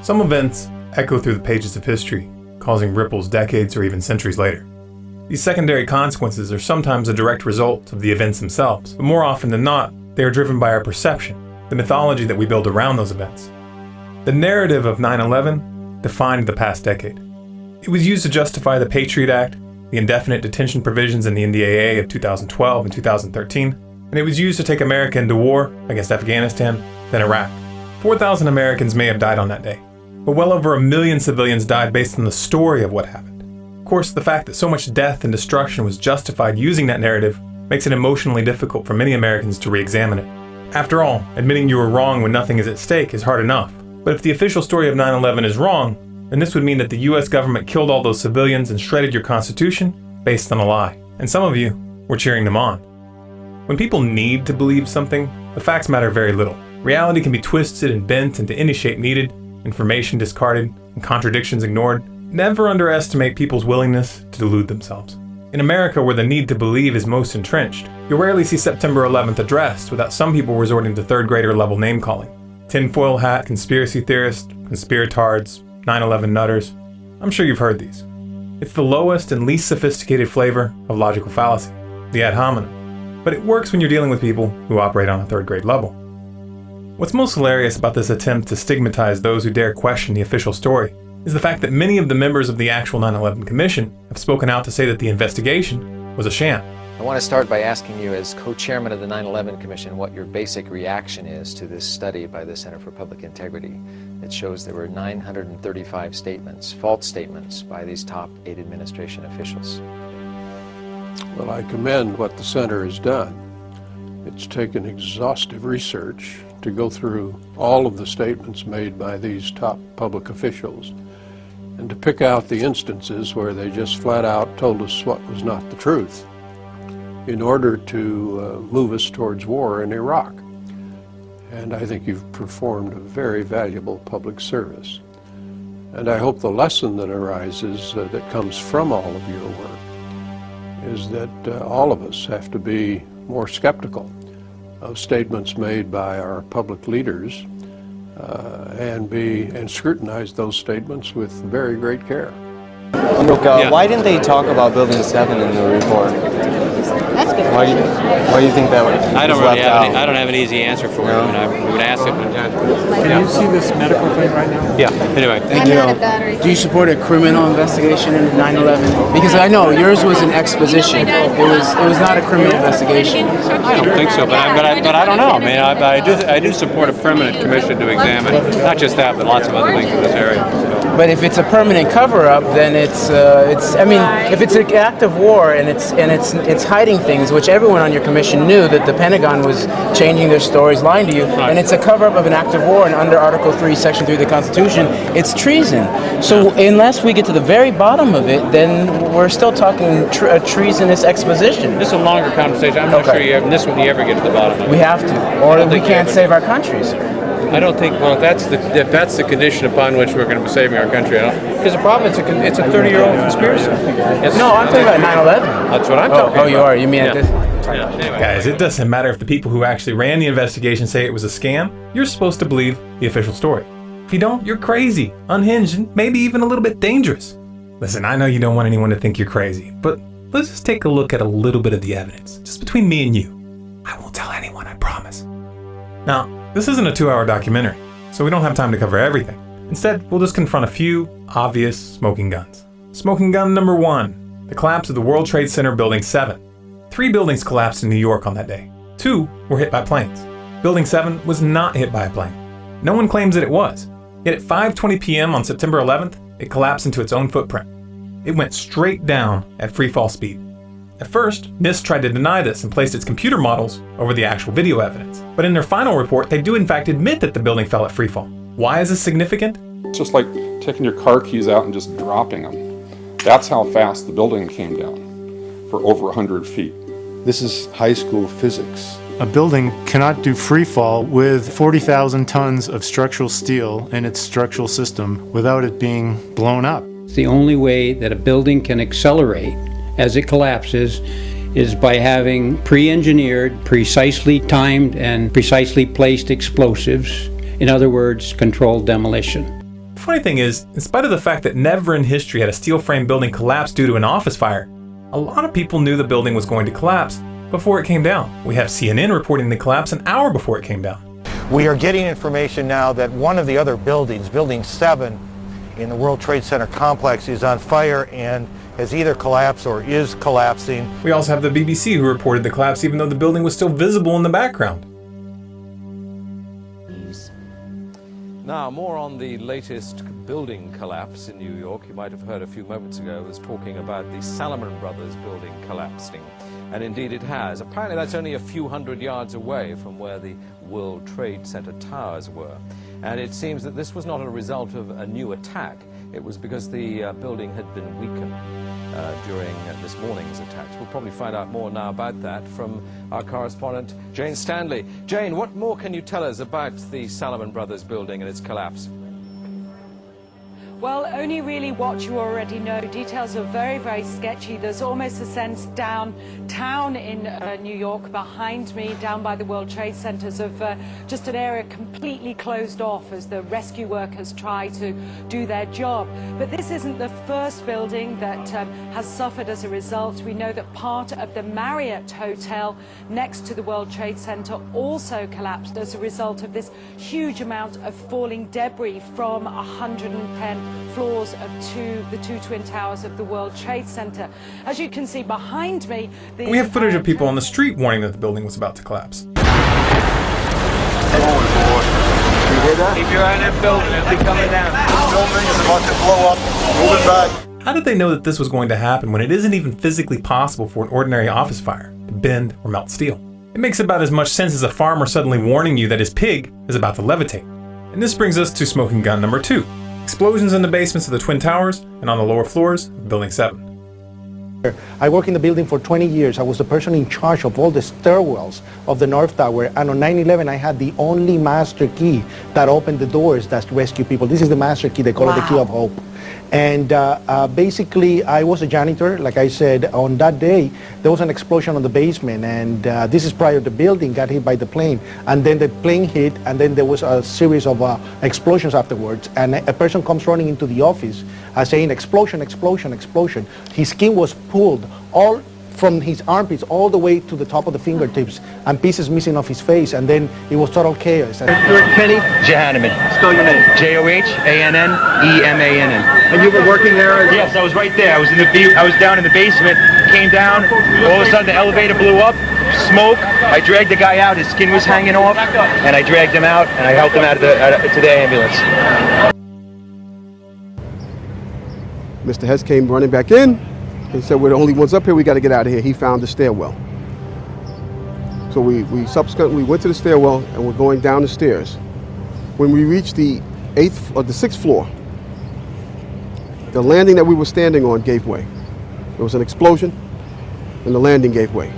Some events echo through the pages of history, causing ripples decades or even centuries later. These secondary consequences are sometimes a direct result of the events themselves, but more often than not, they are driven by our perception, the mythology that we build around those events. The narrative of 9/11 defined the past decade. It was used to justify the Patriot Act, the indefinite detention provisions in the NDAA of 2012 and 2013, and it was used to take America into war against Afghanistan, then Iraq. 4,000 Americans may have died on that day, but well over 1 million civilians died based on the story of what happened. Of course, the fact that so much death and destruction was justified using that narrative makes it emotionally difficult for many Americans to re-examine it. After all, admitting you were wrong when nothing is at stake is hard enough, but if the official story of 9/11 is wrong, then this would mean that the US government killed all those civilians and shredded your Constitution based on a lie, and some of you were cheering them on. When people need to believe something, the facts matter very little. Reality can be twisted and bent into any shape needed, information discarded, and contradictions ignored. Never underestimate people's willingness to delude themselves. In America, where the need to believe is most entrenched, you'll rarely see September 11th addressed without some people resorting to third grader level name calling. Tinfoil hat, conspiracy theorists, conspiratards, 9/11 nutters. I'm sure you've heard these. It's the lowest and least sophisticated flavor of logical fallacy, the ad hominem. But it works when you're dealing with people who operate on a third grade level. What's most hilarious about this attempt to stigmatize those who dare question the official story is the fact that many of the members of the actual 9/11 Commission have spoken out to say that the investigation was a sham. I want to start by asking you, as co-chairman of the 9/11 Commission, what your basic reaction is to this study by the Center for Public Integrity. It shows there were 935 statements, false statements, by these top 8 administration officials. Well, I commend what the Center has done. It's taken exhaustive research to go through all of the statements made by these top public officials and to pick out the instances where they just flat out told us what was not the truth in order to move us towards war in Iraq. And I think you've performed a very valuable public service. And I hope the lesson that arises that comes from all of your work is that all of us have to be more skeptical of statements made by our public leaders and scrutinize those statements with very great care. Look, why didn't they talk about Building 7 in the report? That's good. Why do you think that was I don't left really have out? I don't have an easy answer for you. I mean, we would ask it. Can you see this medical thing right now? Yeah. Anyway, I'm out of battery. Do you support a criminal investigation into 9/11? Because I know yours was an exposition. It was not a criminal investigation. I don't think so, but I don't know. I mean, I do support a permanent commission to examine not just that, but lots of other things in this area. So. But if it's a permanent cover-up, then it's I mean, if it's an act of war and it's hiding things, which everyone on your commission knew that the Pentagon was changing their stories, lying to you, and it's a cover-up of an act of war, and under Article 3, Section 3 of the Constitution, it's treason. So unless we get to the very bottom of it, then we're still talking a treasonous exposition. This is a longer conversation. I'm not sure this would ever get to the bottom of it. We have to, or we can't save our countries. I don't think. Well, if that's the condition upon which we're going to be saving our country, because the problem is it's a 30-year-old conspiracy. No, I'm talking about 9/11. That's what I'm talking about. Oh, you are. You mean at this? Anyway. Guys, it doesn't matter if the people who actually ran the investigation say it was a scam. You're supposed to believe the official story. If you don't, you're crazy, unhinged, and maybe even a little bit dangerous. Listen, I know you don't want anyone to think you're crazy, but let's just take a look at a little bit of the evidence, just between me and you. I won't tell anyone, I promise. Now, this isn't a 2-hour documentary, so we don't have time to cover everything. Instead, we'll just confront a few obvious smoking guns. Smoking gun number 1, the collapse of the World Trade Center Building 7. 3 buildings collapsed in New York on that day. 2 were hit by planes. Building 7 was not hit by a plane. No one claims that it was. Yet at 5:20 p.m. on September 11th, it collapsed into its own footprint. It went straight down at free fall speed. At first, NIST tried to deny this and placed its computer models over the actual video evidence. But in their final report, they do in fact admit that the building fell at free fall. Why is this significant? It's just like taking your car keys out and just dropping them. That's how fast the building came down, for over 100 feet. This is high school physics. A building cannot do free fall with 40,000 tons of structural steel in its structural system without it being blown up. The only way that a building can accelerate as it collapses is by having pre-engineered, precisely timed, and precisely placed explosives. In other words, controlled demolition. The funny thing is, in spite of the fact that never in history had a steel frame building collapsed due to an office fire, a lot of people knew the building was going to collapse before it came down. We have CNN reporting the collapse an hour before it came down. We are getting information now that one of the other buildings, Building 7 in the World Trade Center complex, is on fire and has either collapsed or is collapsing. We also have the BBC who reported the collapse even though the building was still visible in the background. Now, more on the latest building collapse in New York. You might have heard a few moments ago I was talking about the Salomon Brothers building collapsing. And indeed it has. Apparently that's only a few hundred yards away from where the World Trade Center towers were. And it seems that this was not a result of a new attack. It was because the building had been weakened during this morning's attacks. We'll probably find out more now about that from our correspondent, Jane Stanley. Jane, what more can you tell us about the Salomon Brothers building and its collapse? Well, only really what you already know. Details are very, very sketchy. There's almost a sense downtown in New York behind me, down by the World Trade Centers, of just an area completely closed off as the rescue workers try to do their job. But this isn't the first building that has suffered as a result. We know that part of the Marriott Hotel next to the World Trade Center also collapsed as a result of this huge amount of falling debris from 110 floors of the two twin towers of the World Trade Center. As you can see behind me, we have footage of people on the street warning that the building was about to collapse. You hear that? Keep your eye on that building, it'll be coming down. The building is about to blow up. Moving back. How did they know that this was going to happen when it isn't even physically possible for an ordinary office fire to bend or melt steel? It makes about as much sense as a farmer suddenly warning you that his pig is about to levitate. And this brings us to smoking gun number 2. Explosions in the basements of the Twin Towers and on the lower floors of Building 7. I worked in the building for 20 years. I was the person in charge of all the stairwells of the North Tower, and on 9/11 I had the only master key that opened the doors that rescue people. This is the master key, they call it the key of hope. And basically I was a janitor. Like I said, on that day there was an explosion on the basement, and this is prior to the building got hit by the plane, and then the plane hit, and then there was a series of explosions afterwards, and a person comes running into the office saying explosion, explosion, explosion. His skin was pulled all from his armpits all the way to the top of the fingertips, and pieces missing off his face, and then it was total chaos. Kenny Johanneman. Spell your name. Johannemann. And you were working there? Yes, I was right there. I was down in the basement, came down, all of a sudden the elevator blew up, smoke. I dragged the guy out, his skin was hanging off, and I dragged him out, and I helped him out to the ambulance. Mr. Hess came running back in. He said, we're the only ones up here, we got to get out of here. He found the stairwell. So we subsequently went to the stairwell and we're going down the stairs. When we reached the 6th floor, the landing that we were standing on gave way. There was an explosion and the landing gave way.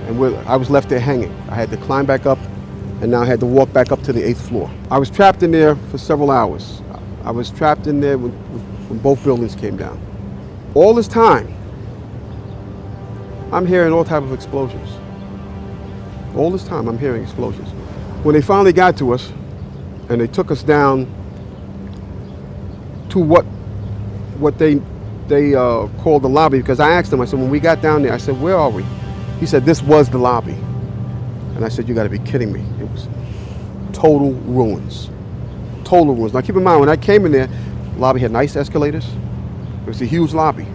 And I was left there hanging. I had to climb back up, and now I had to walk back up to the 8th floor. I was trapped in there for several hours. I was trapped in there when both buildings came down. All this time, I'm hearing all type of explosions. All this time, I'm hearing explosions. When they finally got to us, and they took us down to what they called the lobby, because I asked them, I said, when we got down there, I said, where are we? He said, this was the lobby. And I said, you gotta be kidding me. It was total ruins. Total ruins. Now keep in mind, when I came in there, the lobby had nice escalators. It was a huge lobby.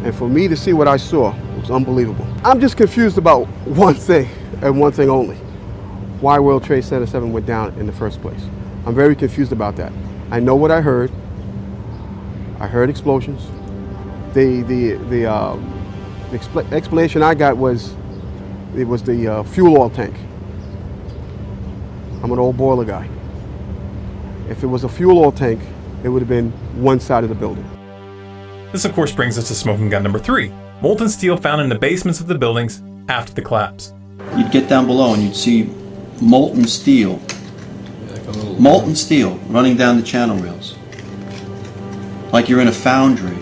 And for me to see what I saw, it was unbelievable. I'm just confused about one thing, and one thing only. Why World Trade Center 7 went down in the first place. I'm very confused about that. I know what I heard. I heard explosions. The explanation I got was, it was the fuel oil tank. I'm an old boiler guy. If it was a fuel oil tank, it would have been one side of the building. This of course brings us to smoking gun number 3, molten steel found in the basements of the buildings after the collapse. You'd get down below and you'd see molten steel running down the channel rails, like you're in a foundry.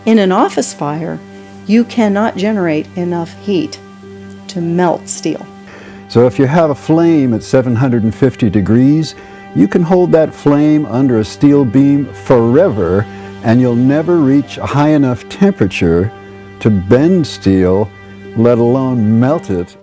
In an office fire, you cannot generate enough heat to melt steel. So if you have a flame at 750 degrees, you can hold that flame under a steel beam forever, and you'll never reach a high enough temperature to bend steel, let alone melt it.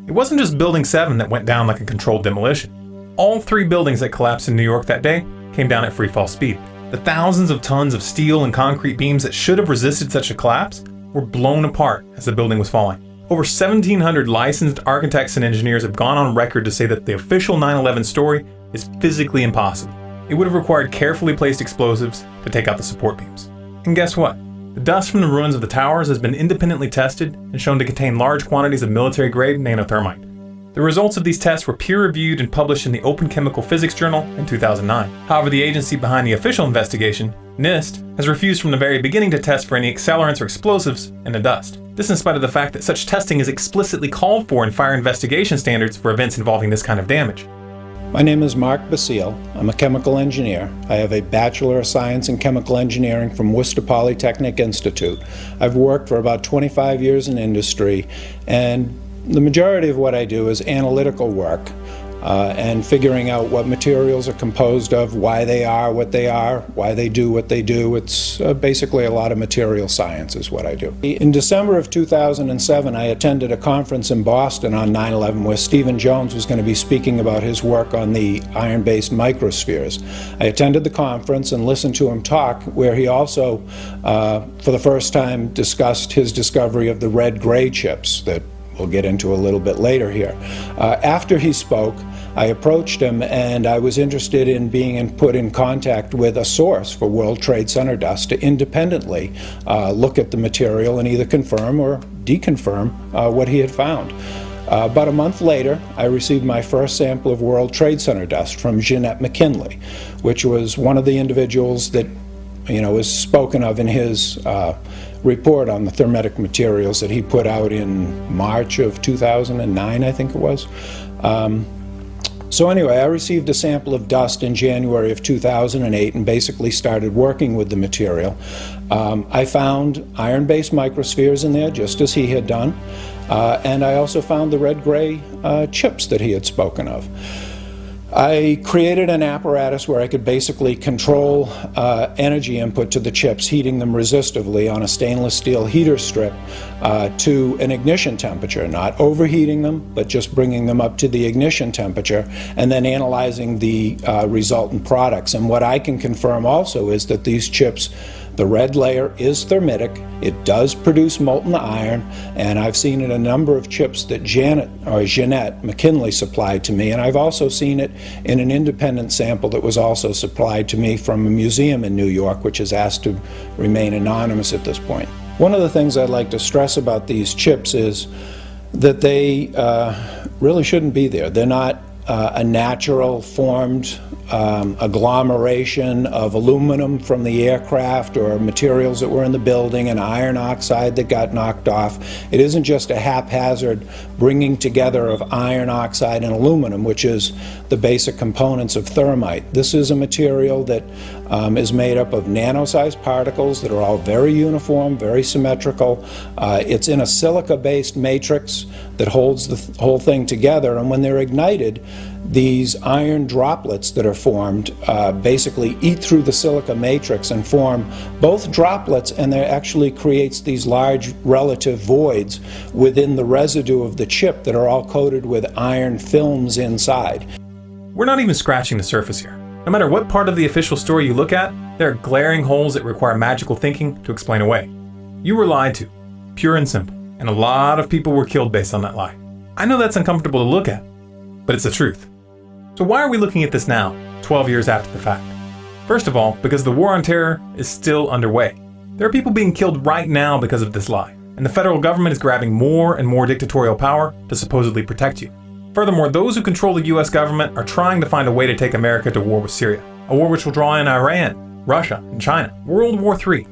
It wasn't just Building 7 that went down like a controlled demolition. All 3 buildings that collapsed in New York that day came down at freefall speed. The thousands of tons of steel and concrete beams that should have resisted such a collapse were blown apart as the building was falling. Over 1,700 licensed architects and engineers have gone on record to say that the official 9/11 story is physically impossible. It would have required carefully placed explosives to take out the support beams. And guess what? The dust from the ruins of the towers has been independently tested and shown to contain large quantities of military-grade nanothermite. The results of these tests were peer-reviewed and published in the Open Chemical Physics Journal in 2009. However, the agency behind the official investigation, NIST, has refused from the very beginning to test for any accelerants or explosives in the dust. This in spite of the fact that such testing is explicitly called for in fire investigation standards for events involving this kind of damage. My name is Mark Basile. I'm a chemical engineer. I have a Bachelor of Science in Chemical Engineering from Worcester Polytechnic Institute. I've worked for about 25 years in industry, and the majority of what I do is analytical work and figuring out what materials are composed of, why they are what they are, why they do what they do. It's basically a lot of material science is what I do. In December of 2007, I attended a conference in Boston on 9/11 where Stephen Jones was going to be speaking about his work on the iron-based microspheres. I attended the conference and listened to him talk, where he also, for the first time, discussed his discovery of the red-gray chips that we'll get into a little bit later here. After he spoke, I approached him and I was interested in being put in contact with a source for World Trade Center dust to independently look at the material and either confirm or deconfirm what he had found. About a month later, I received my first sample of World Trade Center dust from Jeanette McKinley, which was one of the individuals that was spoken of in his report on the thermitic materials that he put out in March of 2009, I think it was. So anyway, I received a sample of dust in January of 2008 and basically started working with the material. I found iron-based microspheres in there, just as he had done, and I also found the red-gray chips that he had spoken of. I created an apparatus where I could basically control energy input to the chips, heating them resistively on a stainless steel heater strip to an ignition temperature, not overheating them, but just bringing them up to the ignition temperature, and then analyzing the resultant products. And what I can confirm also is that these chips, the red layer is thermitic, it does produce molten iron, and I've seen it in a number of chips that Jeanette McKinley supplied to me, and I've also seen it in an independent sample that was also supplied to me from a museum in New York, which is asked to remain anonymous at this point. One of the things I'd like to stress about these chips is that they really shouldn't be there. They're not a natural formed agglomeration of aluminum from the aircraft or materials that were in the building and iron oxide that got knocked off. It isn't just a haphazard bringing together of iron oxide and aluminum, which is the basic components of thermite. This is a material that is made up of nano-sized particles that are all very uniform, very symmetrical. It's in a silica-based matrix that holds the whole thing together, and when they're ignited, these iron droplets that are formed basically eat through the silica matrix and form both droplets, and that actually creates these large relative voids within the residue of the chip that are all coated with iron films inside. We're not even scratching the surface here. No matter what part of the official story you look at, there are glaring holes that require magical thinking to explain away. You were lied to, pure and simple, and a lot of people were killed based on that lie. I know that's uncomfortable to look at, but it's the truth. So why are we looking at this now, 12 years after the fact? First of all, because the war on terror is still underway. There are people being killed right now because of this lie, and the federal government is grabbing more and more dictatorial power to supposedly protect you. Furthermore, those who control the US government are trying to find a way to take America to war with Syria, a war which will draw in Iran, Russia, and China, World War III.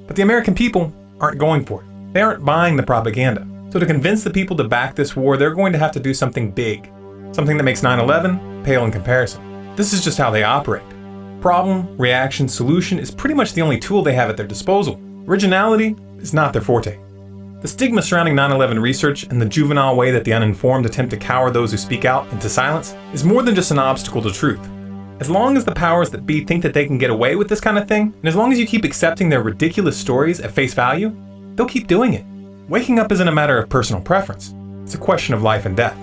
But the American people aren't going for it. They aren't buying the propaganda. So to convince the people to back this war, they're going to have to do something big. Something that makes 9/11 pale in comparison. This is just how they operate. Problem, reaction, solution is pretty much the only tool they have at their disposal. Originality is not their forte. The stigma surrounding 9/11 research and the juvenile way that the uninformed attempt to cower those who speak out into silence is more than just an obstacle to truth. As long as the powers that be think that they can get away with this kind of thing, and as long as you keep accepting their ridiculous stories at face value, they'll keep doing it. Waking up isn't a matter of personal preference. It's a question of life and death.